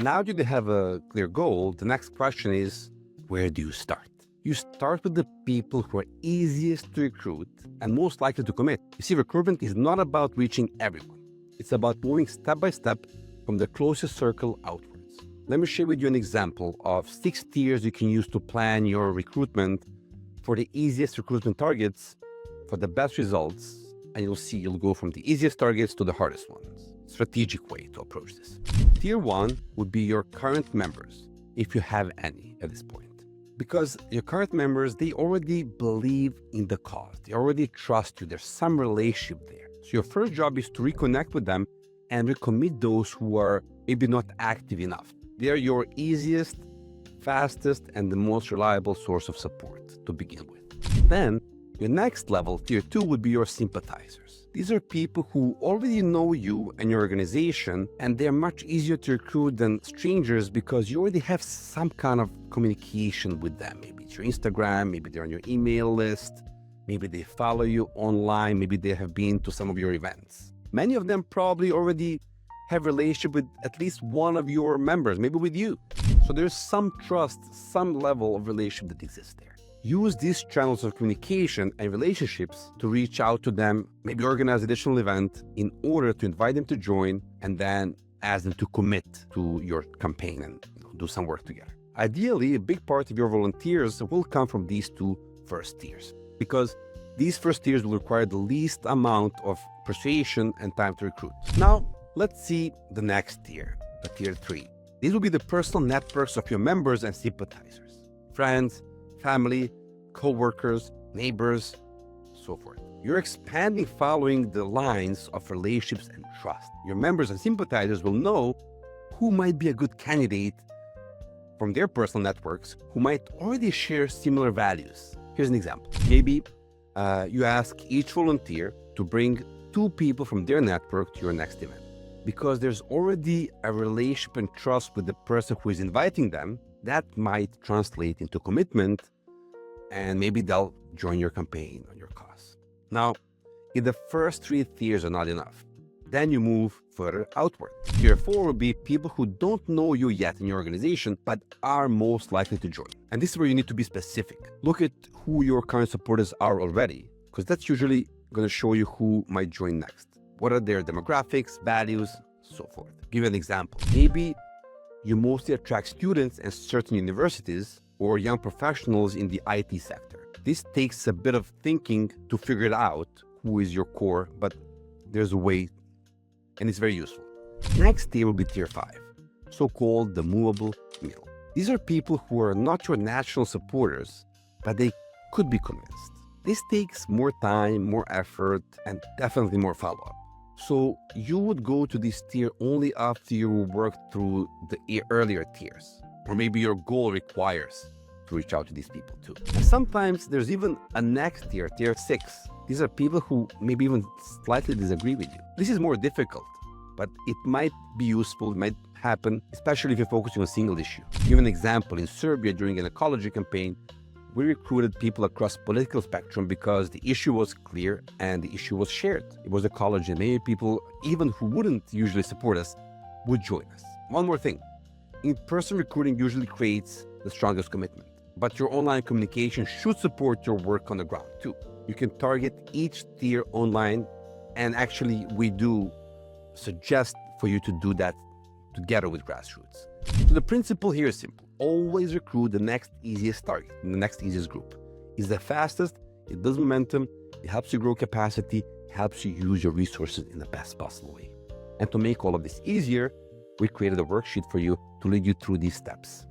Now that you have a clear goal, the next question is, where do you start? You start with the people who are easiest to recruit and most likely to commit. You see, recruitment is not about reaching everyone. It's about moving step by step from the closest circle outwards. Let me share with you an example of 6 tiers you can use to plan your recruitment for the easiest recruitment targets for the best results. And you'll see you'll go from the easiest targets to the hardest ones. Strategic way to approach this. Tier 1 would be your current members, if you have any at this point. Because your current members, they already believe in the cause. They already trust you. There's some relationship there. So your first job is to reconnect with them and recommit those who are maybe not active enough. They are your easiest, fastest, and the most reliable source of support to begin with. Then, your next level, tier 2, would be your sympathizers. These are people who already know you and your organization, and they're much easier to recruit than strangers because you already have some kind of communication with them. Maybe it's your Instagram, maybe they're on your email list, maybe they follow you online, maybe they have been to some of your events. Many of them probably already have a relationship with at least one of your members, maybe with you. So there's some trust, some level of relationship that exists there. Use these channels of communication and relationships to reach out to them, maybe organize additional event in order to invite them to join and then ask them to commit to your campaign and do some work together. Ideally, a big part of your volunteers will come from these 2 first tiers because these first tiers will require the least amount of persuasion and time to recruit. Now, let's see the next tier, the tier 3. These will be the personal networks of your members and sympathizers, friends, family, co-workers, neighbors, so forth. You're expanding following the lines of relationships and trust. Your members and sympathizers will know who might be a good candidate from their personal networks who might already share similar values. Here's an example. Maybe you ask each volunteer to bring 2 people from their network to your next event. Because there's already a relationship and trust with the person who is inviting them, that might translate into commitment, and maybe they'll join your campaign on your cause. Now, if the first 3 tiers are not enough, then you move further outward. Tier 4 will be people who don't know you yet in your organization, but are most likely to join. And this is where you need to be specific. Look at who your current supporters are already, because that's usually going to show you who might join next. What are their demographics, values, so forth. Give you an example. Maybe you mostly attract students at certain universities or young professionals in the IT sector. This takes a bit of thinking to figure it out who is your core, but there's a way, and it's very useful. Next tier will be tier 5, so-called the movable middle. These are people who are not your natural supporters, but they could be convinced. This takes more time, more effort, and definitely more follow-up. So you would go to this tier only after you work through the earlier tiers, or maybe your goal requires to reach out to these people too. And sometimes there's even a next tier, tier 6. These are people who maybe even slightly disagree with you. This is more difficult, but it might be useful, it might happen, especially if you're focusing on a single issue. To give an example, in Serbia during an ecology campaign, we recruited people across political spectrum because the issue was clear and the issue was shared. It was ecology, and many people, even who wouldn't usually support us, would join us. One more thing, in-person recruiting usually creates the strongest commitment, but your online communication should support your work on the ground too. You can target each tier online, and actually we do suggest for you to do that together with grassroots. So the principle here is simple. Always recruit the next easiest target, the next easiest group. It's the fastest, it builds momentum, it helps you grow capacity, it helps you use your resources in the best possible way. And to make all of this easier, we created a worksheet for you to lead you through these steps.